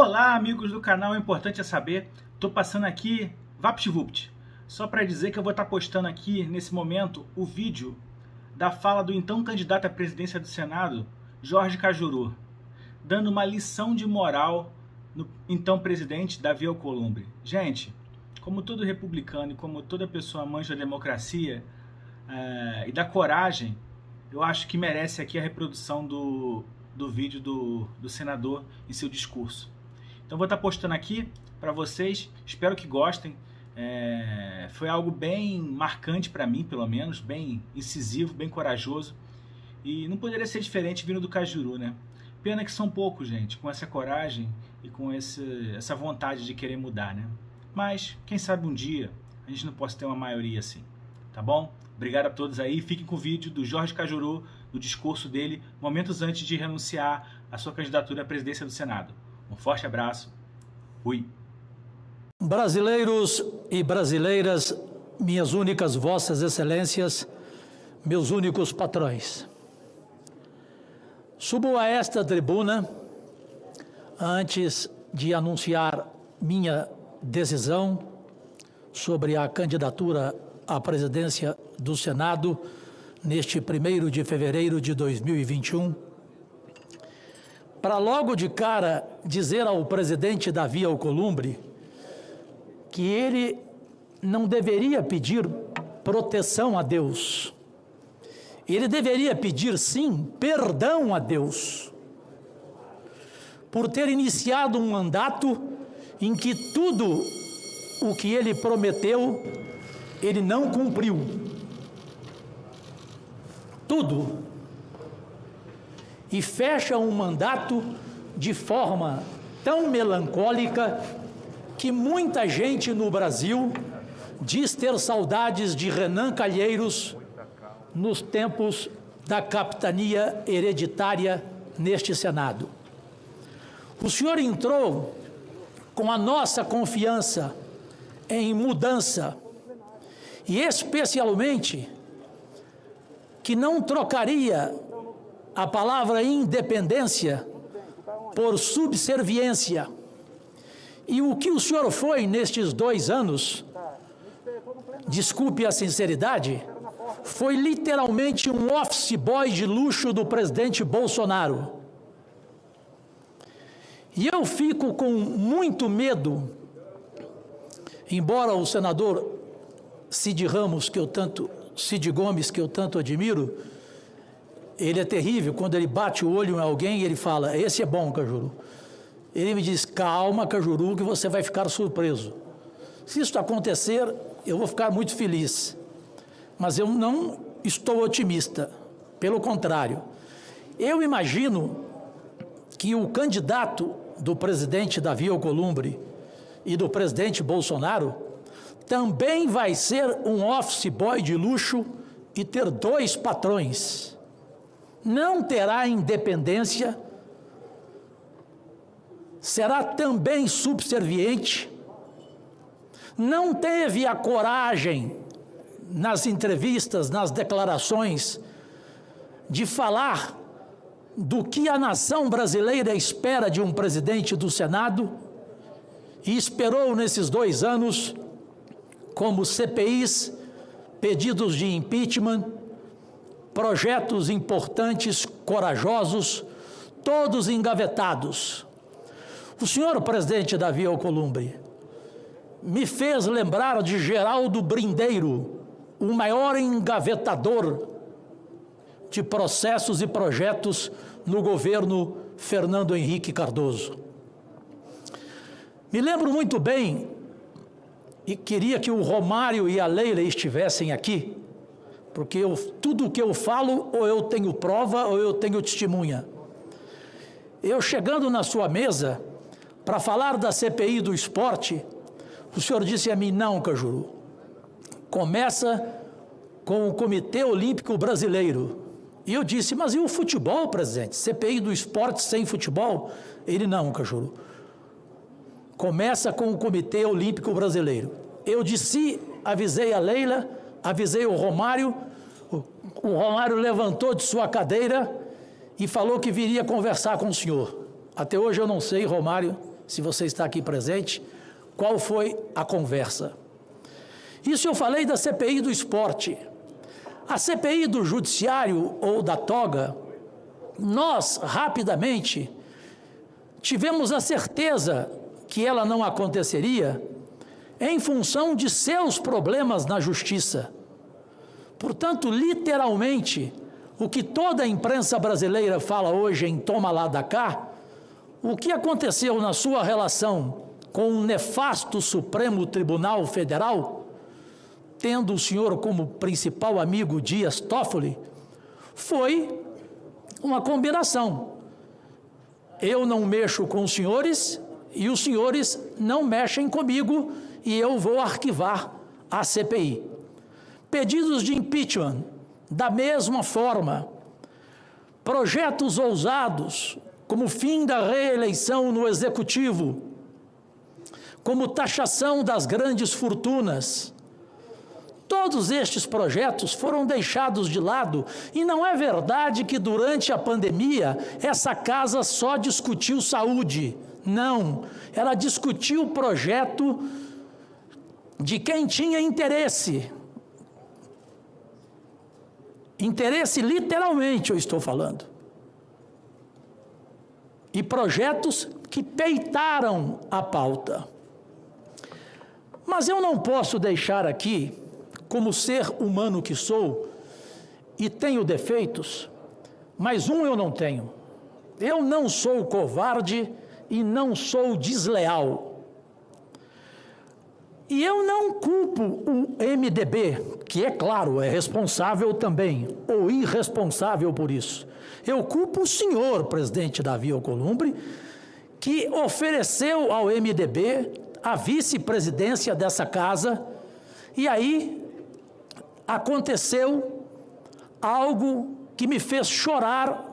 Olá, amigos do canal Importante é Saber. Tô passando aqui, VaptVupt, só para dizer que eu vou estar postando aqui, nesse momento, o vídeo da fala do então candidato à presidência do Senado, Jorge Cajuru, dando uma lição de moral no então presidente Davi Alcolumbre. Gente, como todo republicano e como toda pessoa amante da democracia e da coragem, eu acho que merece aqui a reprodução do vídeo do senador em seu discurso. Então vou estar postando aqui para vocês, espero que gostem. Foi algo bem marcante para mim, pelo menos, bem incisivo, bem corajoso. E não poderia ser diferente vindo do Cajuru, né? Pena que são poucos, gente, com essa coragem e com essa vontade de querer mudar, né? Mas, quem sabe um dia a gente não possa ter uma maioria assim, tá bom? Obrigado a todos aí, fiquem com o vídeo do Jorge Cajuru, do discurso dele, momentos antes de renunciar à sua candidatura à presidência do Senado. Um forte abraço, fui! Brasileiros e brasileiras, minhas únicas vossas excelências, meus únicos patrões. Subo a esta tribuna antes de anunciar minha decisão sobre a candidatura à presidência do Senado neste 1º de fevereiro de 2021, para logo de cara dizer ao presidente Davi Alcolumbre que ele não deveria pedir proteção a Deus. Ele deveria pedir, sim, perdão a Deus por ter iniciado um mandato em que tudo o que ele prometeu, ele não cumpriu. Tudo. E fecha um mandato de forma tão melancólica que muita gente no Brasil diz ter saudades de Renan Calheiros nos tempos da capitania hereditária neste Senado. O senhor entrou com a nossa confiança em mudança e especialmente que não trocaria a palavra independência por subserviência. E o que o senhor foi nestes 2 anos, desculpe a sinceridade, foi literalmente um office boy de luxo do presidente Bolsonaro. E eu fico com muito medo, embora o senador Cid Gomes, que eu tanto admiro, ele é terrível, quando ele bate o olho em alguém, ele fala, esse é bom, Cajuru. Ele me diz, calma, Cajuru, que você vai ficar surpreso. Se isso acontecer, eu vou ficar muito feliz. Mas eu não estou otimista, pelo contrário. Eu imagino que o candidato do presidente Davi Alcolumbre e do presidente Bolsonaro também vai ser um office boy de luxo e ter 2 patrões. Não terá independência, será também subserviente, não teve a coragem, nas entrevistas, nas declarações, de falar do que a nação brasileira espera de um presidente do Senado, e esperou nesses 2 anos, como CPIs, pedidos de impeachment, projetos importantes, corajosos, todos engavetados. O senhor presidente Davi Alcolumbre me fez lembrar de Geraldo Brindeiro, o maior engavetador de processos e projetos no governo Fernando Henrique Cardoso. Me lembro muito bem, e queria que o Romário e a Leila estivessem aqui, porque tudo o que eu falo, ou eu tenho prova, ou eu tenho testemunha. Eu chegando na sua mesa, para falar da CPI do esporte, o senhor disse a mim, não, Cajuru, começa com o Comitê Olímpico Brasileiro. E eu disse, mas e o futebol, presidente? CPI do esporte sem futebol? Ele, não, Cajuru, começa com o Comitê Olímpico Brasileiro. Eu disse, avisei a Leila, avisei o Romário levantou de sua cadeira e falou que viria conversar com o senhor. Até hoje eu não sei, Romário, se você está aqui presente, qual foi a conversa. Isso eu falei da CPI do esporte. A CPI do judiciário ou da toga, nós, rapidamente, tivemos a certeza que ela não aconteceria em função de seus problemas na justiça. Portanto, literalmente, o que toda a imprensa brasileira fala hoje em toma lá da cá, o que aconteceu na sua relação com o nefasto Supremo Tribunal Federal, tendo o senhor como principal amigo Dias Toffoli, foi uma combinação. Eu não mexo com os senhores e os senhores não mexem comigo e eu vou arquivar a CPI. Pedidos de impeachment, da mesma forma. Projetos ousados, como fim da reeleição no Executivo, como taxação das grandes fortunas. Todos estes projetos foram deixados de lado e não é verdade que durante a pandemia essa casa só discutiu saúde. Não, ela discutiu o projeto de quem tinha interesse. Interesse literalmente eu estou falando. E projetos que peitaram a pauta. Mas eu não posso deixar aqui, como ser humano que sou, e tenho defeitos, mas um eu não tenho. Eu não sou covarde e não sou desleal. E eu não culpo o MDB, que é claro, é responsável também, ou irresponsável por isso. Eu culpo o senhor, presidente Davi Alcolumbre, que ofereceu ao MDB a vice-presidência dessa casa, e aí aconteceu algo que me fez chorar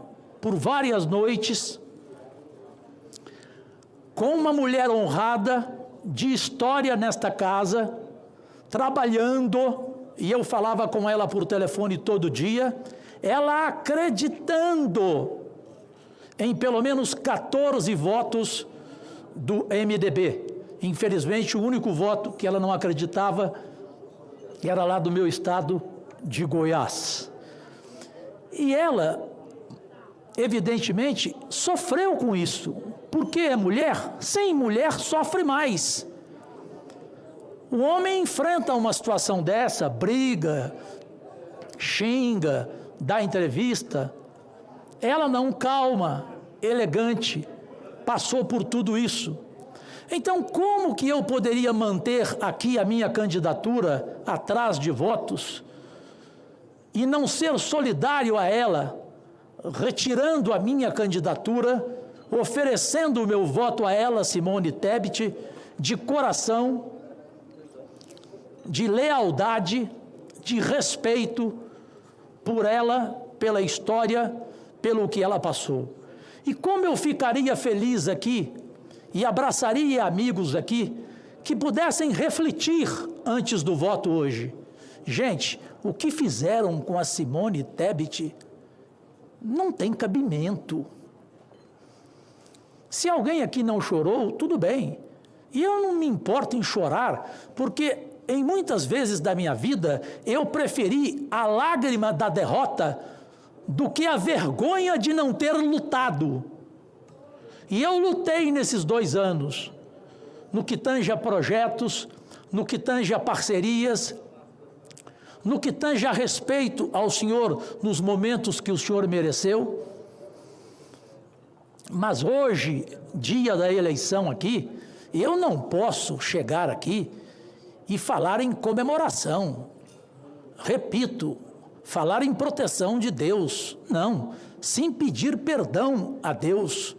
por várias noites, com uma mulher honrada, de história nesta casa, trabalhando, e eu falava com ela por telefone todo dia, ela acreditando em pelo menos 14 votos do MDB. Infelizmente, o único voto que ela não acreditava era lá do meu estado de Goiás. E ela, evidentemente, sofreu com isso. Porque é mulher? Sem mulher sofre mais. O homem enfrenta uma situação dessa, briga, xinga, dá entrevista. Ela não, calma, elegante, passou por tudo isso. Então, como que eu poderia manter aqui a minha candidatura atrás de votos e não ser solidário a ela, retirando a minha candidatura, oferecendo o meu voto a ela, Simone Tebet, de coração, de lealdade, de respeito por ela, pela história, pelo que ela passou. E como eu ficaria feliz aqui, e abraçaria amigos aqui, que pudessem refletir antes do voto hoje. Gente, o que fizeram com a Simone Tebet não tem cabimento. Se alguém aqui não chorou, tudo bem. E eu não me importo em chorar, porque em muitas vezes da minha vida, eu preferi a lágrima da derrota do que a vergonha de não ter lutado. E eu lutei nesses 2 anos, no que tange a projetos, no que tange a parcerias, no que tange a respeito ao senhor nos momentos que o senhor mereceu. Mas hoje, dia da eleição aqui, eu não posso chegar aqui e falar em comemoração. Repito, falar em proteção de Deus. Não, sem pedir perdão a Deus.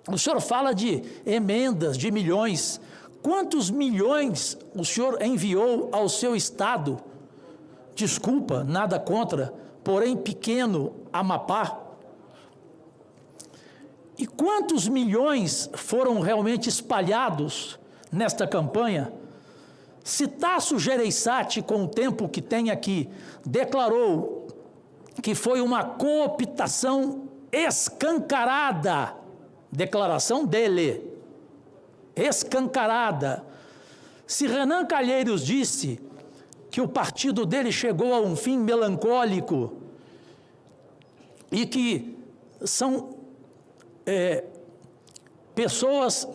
O senhor fala de emendas, de milhões. Quantos milhões o senhor enviou ao seu estado? Desculpa, nada contra, porém pequeno, Amapá. E quantos milhões foram realmente espalhados nesta campanha? Se Tasso Gereissati, com o tempo que tem aqui, declarou que foi uma cooptação escancarada, declaração dele, escancarada. Se Renan Calheiros disse que o partido dele chegou a um fim melancólico e que são pessoas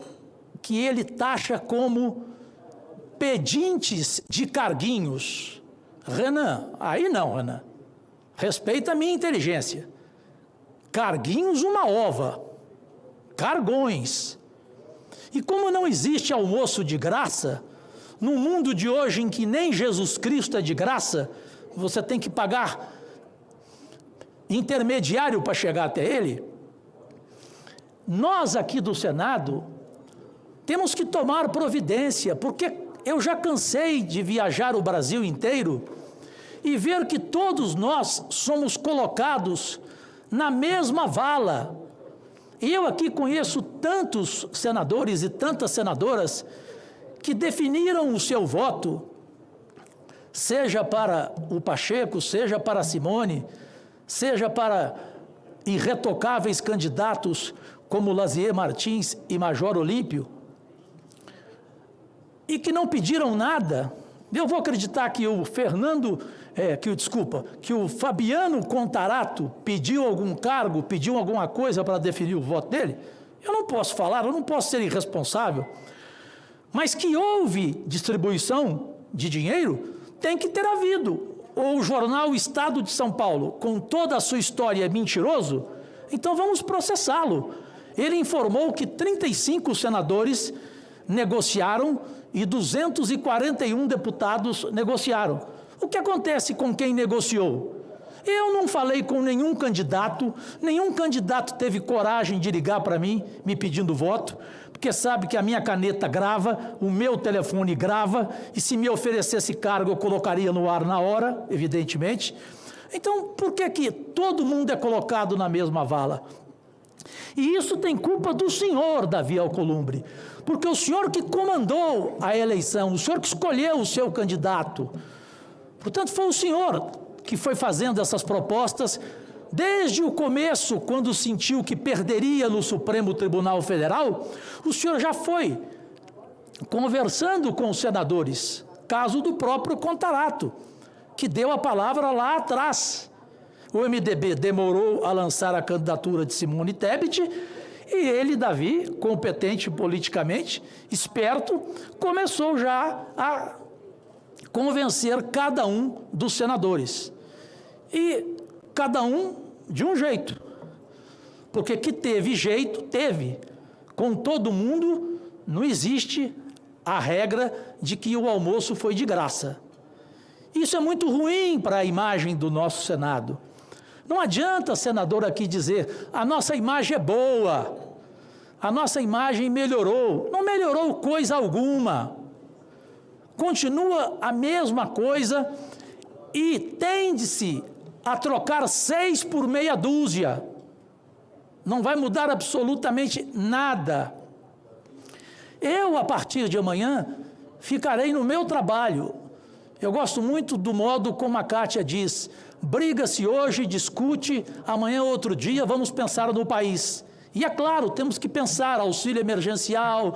que ele taxa como pedintes de carguinhos. Renan, aí não, Renan. Respeita a minha inteligência. Carguinhos, uma ova. Cargões. E como não existe almoço de graça, no mundo de hoje em que nem Jesus Cristo é de graça, você tem que pagar intermediário para chegar até ele, nós aqui do Senado temos que tomar providência, porque eu já cansei de viajar o Brasil inteiro e ver que todos nós somos colocados na mesma vala. E eu aqui conheço tantos senadores e tantas senadoras que definiram o seu voto, seja para o Pacheco, seja para a Simone, seja para irretocáveis candidatos como Lazier Martins e Major Olímpio, e que não pediram nada. Eu vou acreditar que que o Fabiano Contarato pediu algum cargo, pediu alguma coisa para definir o voto dele? Eu não posso falar, eu não posso ser irresponsável. Mas que houve distribuição de dinheiro, tem que ter havido. Ou o jornal Estado de São Paulo, com toda a sua história, é mentiroso, então vamos processá-lo. Ele informou que 35 senadores negociaram e 241 deputados negociaram. O que acontece com quem negociou? Eu não falei com nenhum candidato teve coragem de ligar para mim, me pedindo voto, porque sabe que a minha caneta grava, o meu telefone grava, e se me oferecesse cargo eu colocaria no ar na hora, evidentemente. Então, por que todo mundo é colocado na mesma vala? E isso tem culpa do senhor, Davi Alcolumbre, porque o senhor que comandou a eleição, o senhor que escolheu o seu candidato, portanto, foi o senhor que foi fazendo essas propostas desde o começo, quando sentiu que perderia no Supremo Tribunal Federal. O senhor já foi conversando com os senadores, caso do próprio Contarato, que deu a palavra lá atrás. O MDB demorou a lançar a candidatura de Simone Tebet e ele, Davi, competente politicamente, esperto, começou já a convencer cada um dos senadores. E cada um de um jeito. Porque que teve jeito, teve. Com todo mundo, não existe a regra de que o almoço foi de graça. Isso é muito ruim para a imagem do nosso Senado. Não adianta, senador, aqui dizer, a nossa imagem é boa, a nossa imagem melhorou. Não melhorou coisa alguma. Continua a mesma coisa e tende-se a trocar 6 por meia dúzia. Não vai mudar absolutamente nada. Eu, a partir de amanhã, ficarei no meu trabalho. Eu gosto muito do modo como a Kátia diz, briga-se hoje, discute, amanhã outro dia, vamos pensar no país. E é claro, temos que pensar auxílio emergencial,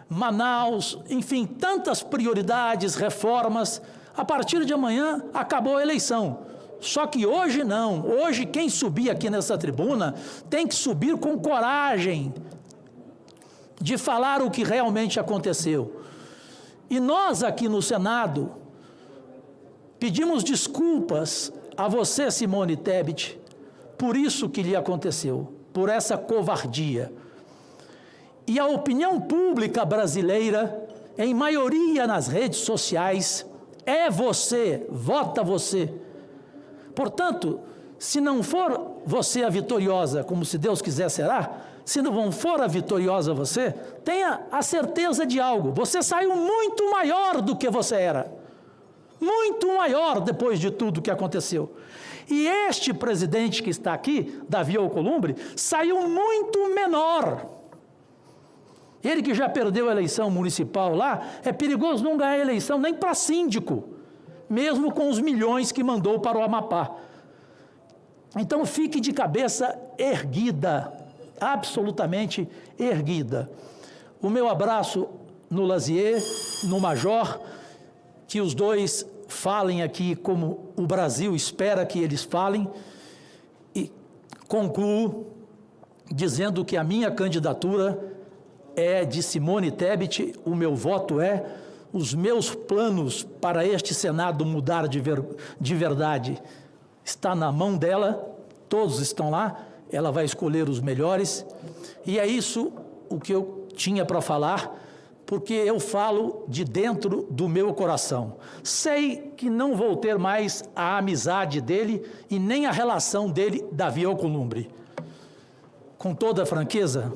Manaus, enfim, tantas prioridades, reformas. A partir de amanhã, acabou a eleição. Só que hoje não. Hoje, quem subir aqui nessa tribuna tem que subir com coragem de falar o que realmente aconteceu. E nós aqui no Senado pedimos desculpas a você, Simone Tebet, por isso que lhe aconteceu, por essa covardia. E a opinião pública brasileira, em maioria nas redes sociais, é você, vota você. Portanto, se não for você a vitoriosa, como se Deus quiser será, se não for a vitoriosa você, tenha a certeza de algo, você saiu muito maior do que você era. Muito maior depois de tudo que aconteceu. E este presidente que está aqui, Davi Alcolumbre, saiu muito menor. Ele que já perdeu a eleição municipal lá, é perigoso não ganhar a eleição nem para síndico, mesmo com os milhões que mandou para o Amapá. Então fique de cabeça erguida, absolutamente erguida. O meu abraço no Lazier, no Major, que os dois falem aqui como o Brasil espera que eles falem, e concluo dizendo que a minha candidatura é de Simone Tebet, o meu voto é, os meus planos para este Senado mudar de verdade está na mão dela, todos estão lá, ela vai escolher os melhores, e é isso o que eu tinha para falar, porque eu falo de dentro do meu coração. Sei que não vou ter mais a amizade dele e nem a relação dele, Davi Alcolumbre. Com toda franqueza,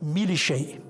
me lixei.